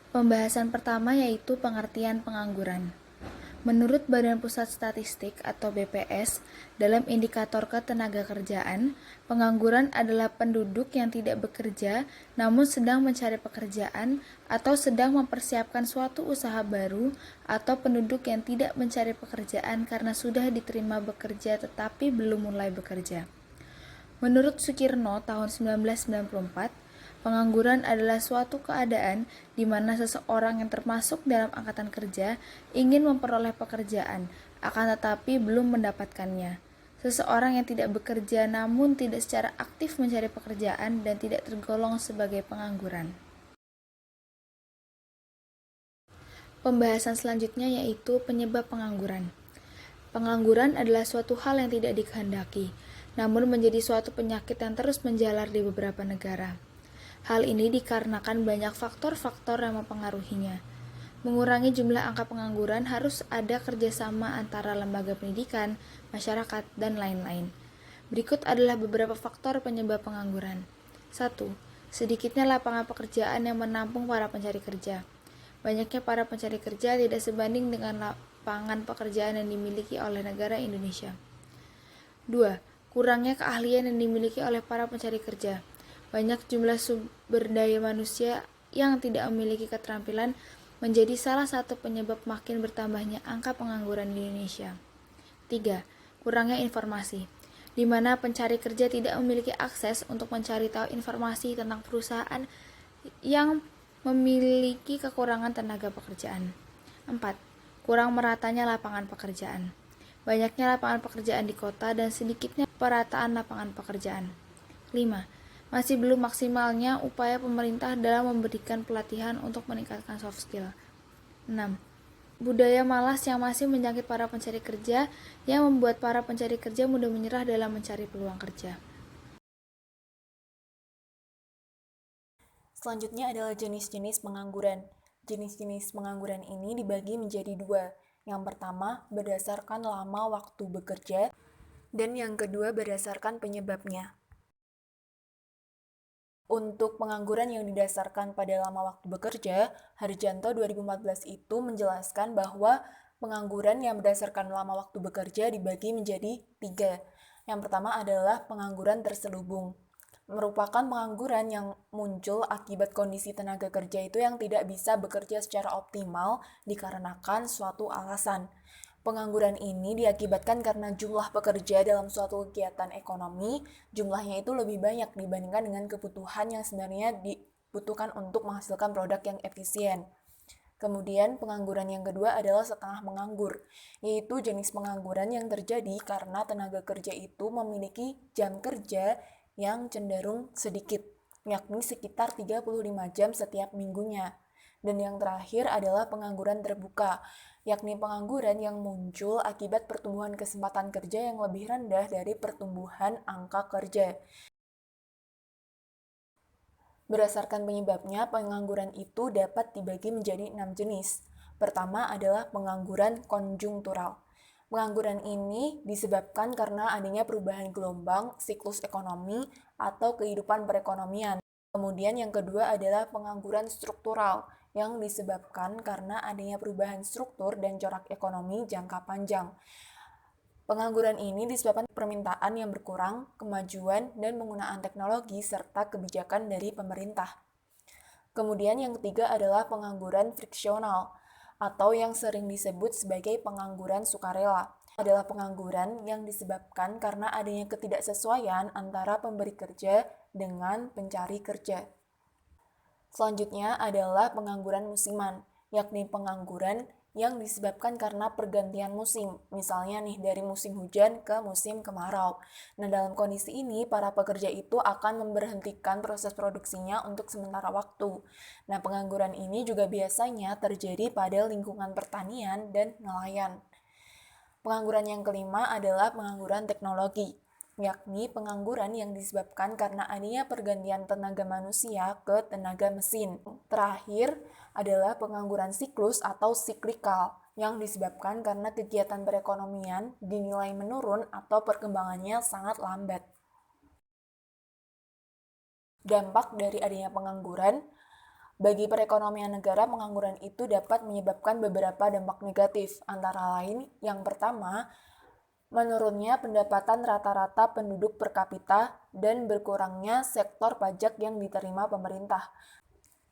Pembahasan pertama yaitu pengertian pengangguran. Menurut Badan Pusat Statistik atau BPS, dalam indikator ketenagakerjaan, pengangguran adalah penduduk yang tidak bekerja namun sedang mencari pekerjaan atau sedang mempersiapkan suatu usaha baru, atau penduduk yang tidak mencari pekerjaan karena sudah diterima bekerja tetapi belum mulai bekerja. Menurut Sukirno tahun 1994, pengangguran adalah suatu keadaan di mana seseorang yang termasuk dalam angkatan kerja ingin memperoleh pekerjaan, akan tetapi belum mendapatkannya. Seseorang yang tidak bekerja namun tidak secara aktif mencari pekerjaan dan tidak tergolong sebagai pengangguran. Pembahasan selanjutnya yaitu penyebab pengangguran. Pengangguran adalah suatu hal yang tidak dikehendaki, namun menjadi suatu penyakit yang terus menjalar di beberapa negara. Hal ini dikarenakan banyak faktor-faktor yang mempengaruhinya. Mengurangi jumlah angka pengangguran harus ada kerjasama antara lembaga pendidikan, masyarakat, dan lain-lain. Berikut adalah beberapa faktor penyebab pengangguran. 1. Sedikitnya lapangan pekerjaan yang menampung para pencari kerja. Banyaknya para pencari kerja tidak sebanding dengan lapangan pekerjaan yang dimiliki oleh negara Indonesia. 2. Kurangnya keahlian yang dimiliki oleh para pencari kerja. Banyak jumlah sumber daya manusia yang tidak memiliki keterampilan menjadi salah satu penyebab makin bertambahnya angka pengangguran di Indonesia. 3. Kurangnya informasi, di mana pencari kerja tidak memiliki akses untuk mencari tahu informasi tentang perusahaan yang memiliki kekurangan tenaga pekerjaan. 4. Kurang meratanya lapangan pekerjaan. Banyaknya lapangan pekerjaan di kota dan sedikitnya perataan lapangan pekerjaan. 5. Masih belum maksimalnya upaya pemerintah dalam memberikan pelatihan untuk meningkatkan soft skill. 6. Budaya malas yang masih menjangkit para pencari kerja yang membuat para pencari kerja mudah menyerah dalam mencari peluang kerja. Selanjutnya adalah jenis-jenis pengangguran. Jenis-jenis pengangguran ini dibagi menjadi dua. Yang pertama, berdasarkan lama waktu bekerja, dan yang kedua berdasarkan penyebabnya. Untuk pengangguran yang didasarkan pada lama waktu bekerja, Harjanto 2014 itu menjelaskan bahwa pengangguran yang berdasarkan lama waktu bekerja dibagi menjadi 3. Yang pertama adalah pengangguran terselubung. Merupakan pengangguran yang muncul akibat kondisi tenaga kerja itu yang tidak bisa bekerja secara optimal dikarenakan suatu alasan. Pengangguran ini diakibatkan karena jumlah pekerja dalam suatu kegiatan ekonomi, jumlahnya itu lebih banyak dibandingkan dengan kebutuhan yang sebenarnya dibutuhkan untuk menghasilkan produk yang efisien. Kemudian pengangguran yang kedua adalah setengah menganggur, yaitu jenis pengangguran yang terjadi karena tenaga kerja itu memiliki jam kerja yang cenderung sedikit, yakni sekitar 35 jam setiap minggunya. Dan yang terakhir adalah pengangguran terbuka, yakni pengangguran yang muncul akibat pertumbuhan kesempatan kerja yang lebih rendah dari pertumbuhan angka kerja. Berdasarkan penyebabnya, pengangguran itu dapat dibagi menjadi 6 jenis. Pertama adalah pengangguran konjungtural. Pengangguran ini disebabkan karena adanya perubahan gelombang, siklus ekonomi, atau kehidupan perekonomian. Kemudian yang kedua adalah pengangguran struktural, yang disebabkan karena adanya perubahan struktur dan corak ekonomi jangka panjang. Pengangguran ini disebabkan permintaan yang berkurang, kemajuan, dan penggunaan teknologi serta kebijakan dari pemerintah. Kemudian yang ketiga adalah pengangguran friksional, atau yang sering disebut sebagai pengangguran sukarela. Adalah pengangguran yang disebabkan karena adanya ketidaksesuaian antara pemberi kerja dengan pencari kerja. Selanjutnya adalah pengangguran musiman, yakni pengangguran yang disebabkan karena pergantian musim, misalnya nih dari musim hujan ke musim kemarau. Nah, dalam kondisi ini, para pekerja itu akan memberhentikan proses produksinya untuk sementara waktu. Nah, pengangguran ini juga biasanya terjadi pada lingkungan pertanian dan nelayan. Pengangguran yang kelima adalah pengangguran teknologi, yakni pengangguran yang disebabkan karena adanya pergantian tenaga manusia ke tenaga mesin. Terakhir adalah pengangguran siklus atau siklikal, yang disebabkan karena kegiatan perekonomian dinilai menurun atau perkembangannya sangat lambat. Dampak dari adanya pengangguran Bagi perekonomian negara, pengangguran itu dapat menyebabkan beberapa dampak negatif, antara lain yang pertama, menurunnya pendapatan rata-rata penduduk per kapita dan berkurangnya sektor pajak yang diterima pemerintah.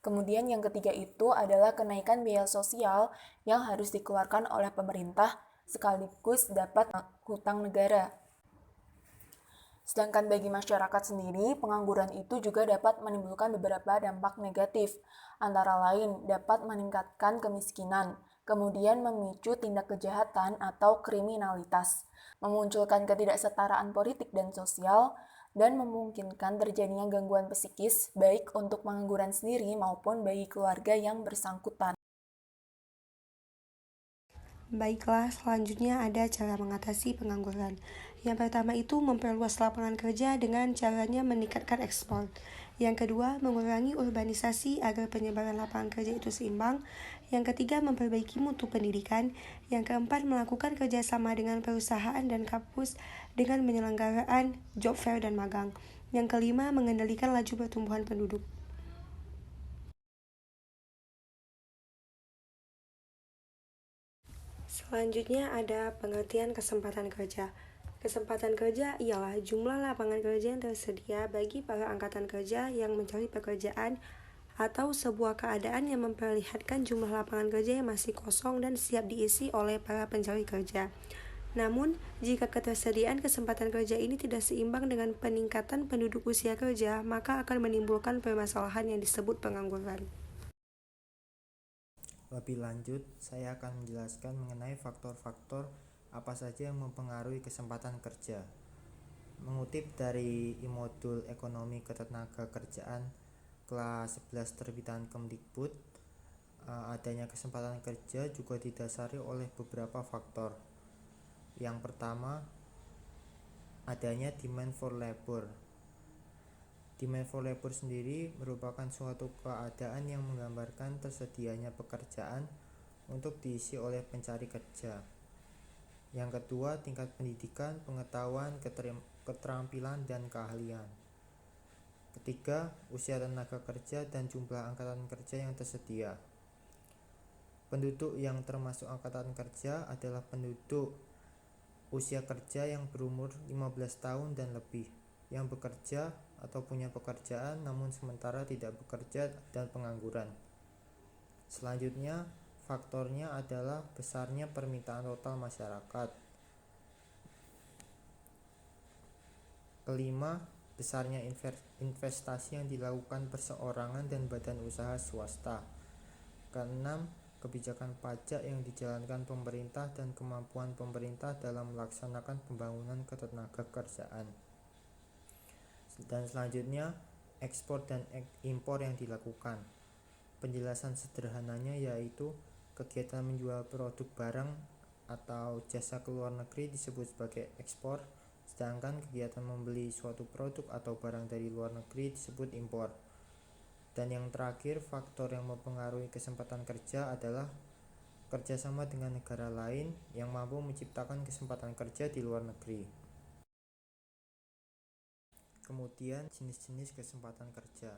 Kemudian yang ketiga itu adalah kenaikan biaya sosial yang harus dikeluarkan oleh pemerintah sekaligus dapat hutang negara. Sedangkan bagi masyarakat sendiri, pengangguran itu juga dapat menimbulkan beberapa dampak negatif, antara lain dapat meningkatkan kemiskinan, kemudian memicu tindak kejahatan atau kriminalitas, memunculkan ketidaksetaraan politik dan sosial, dan memungkinkan terjadinya gangguan psikis baik untuk pengangguran sendiri maupun bagi keluarga yang bersangkutan. Baiklah, selanjutnya ada cara mengatasi pengangguran. Yang pertama itu memperluas lapangan kerja dengan caranya meningkatkan ekspor. Yang kedua, mengurangi urbanisasi agar penyebaran lapangan kerja itu seimbang. Yang ketiga, memperbaiki mutu pendidikan. Yang keempat, melakukan kerjasama dengan perusahaan dan kampus dengan penyelenggaraan job fair dan magang. Yang kelima, mengendalikan laju pertumbuhan penduduk. Selanjutnya ada pengertian kesempatan kerja. Kesempatan kerja ialah jumlah lapangan kerja yang tersedia bagi para angkatan kerja yang mencari pekerjaan atau sebuah keadaan yang memperlihatkan jumlah lapangan kerja yang masih kosong dan siap diisi oleh para pencari kerja. Namun, jika ketersediaan kesempatan kerja ini tidak seimbang dengan peningkatan penduduk usia kerja, maka akan menimbulkan permasalahan yang disebut pengangguran. Lebih lanjut, saya akan menjelaskan mengenai faktor-faktor apa saja yang mempengaruhi kesempatan kerja. Mengutip dari e-modul Ekonomi Ketenagakerjaan kelas 11 terbitan Kemdikbud, adanya kesempatan kerja juga didasari oleh beberapa faktor. Yang pertama, adanya demand for labor. Demand for labor sendiri merupakan suatu keadaan yang menggambarkan tersedianya pekerjaan untuk diisi oleh pencari kerja. Yang kedua, tingkat pendidikan, pengetahuan, keterampilan, dan keahlian. Ketiga, usia tenaga kerja dan jumlah angkatan kerja yang tersedia. Penduduk yang termasuk angkatan kerja adalah penduduk usia kerja yang berumur 15 tahun dan lebih, yang bekerja atau punya pekerjaan namun sementara tidak bekerja dan pengangguran. Selanjutnya, faktornya adalah besarnya permintaan total masyarakat. Kelima, besarnya investasi yang dilakukan perseorangan dan badan usaha swasta. Keenam, kebijakan pajak yang dijalankan pemerintah dan kemampuan pemerintah dalam melaksanakan pembangunan ketenagakerjaan. Dan selanjutnya, ekspor dan impor yang dilakukan. Penjelasan sederhananya yaitu kegiatan menjual produk barang atau jasa ke luar negeri disebut sebagai ekspor, sedangkan kegiatan membeli suatu produk atau barang dari luar negeri disebut impor. Dan yang terakhir, faktor yang mempengaruhi kesempatan kerja adalah kerjasama dengan negara lain yang mampu menciptakan kesempatan kerja di luar negeri. Kemudian jenis-jenis kesempatan kerja.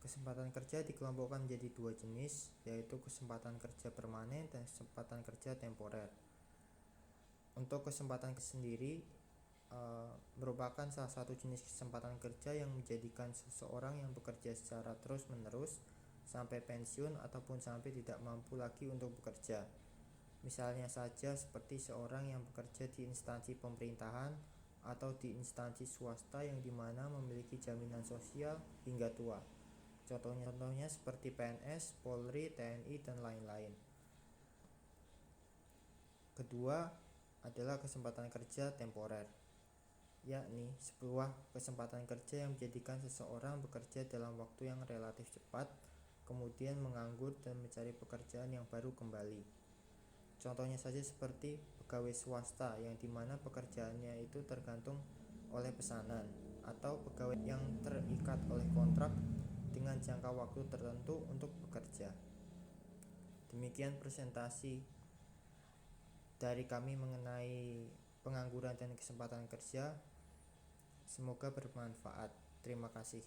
Kesempatan kerja dikelompokkan menjadi dua jenis, yaitu kesempatan kerja permanen dan kesempatan kerja temporer. Untuk kesempatan sendiri merupakan salah satu jenis kesempatan kerja yang menjadikan seseorang yang bekerja secara terus-menerus sampai pensiun ataupun sampai tidak mampu lagi untuk bekerja. Misalnya saja seperti seorang yang bekerja di instansi pemerintahan atau di instansi swasta yang dimana memiliki jaminan sosial hingga tua. Contohnya seperti PNS, Polri, TNI, dan lain-lain. Kedua adalah kesempatan kerja temporer, yakni sebuah kesempatan kerja yang menjadikan seseorang bekerja dalam waktu yang relatif cepat, kemudian menganggur dan mencari pekerjaan yang baru kembali. Contohnya saja seperti pegawai swasta yang dimana pekerjaannya itu tergantung oleh pesanan, atau pegawai yang terikat oleh kontrak dengan jangka waktu tertentu untuk bekerja. Demikian presentasi dari kami mengenai pengangguran dan kesempatan kerja. Semoga bermanfaat. Terima kasih.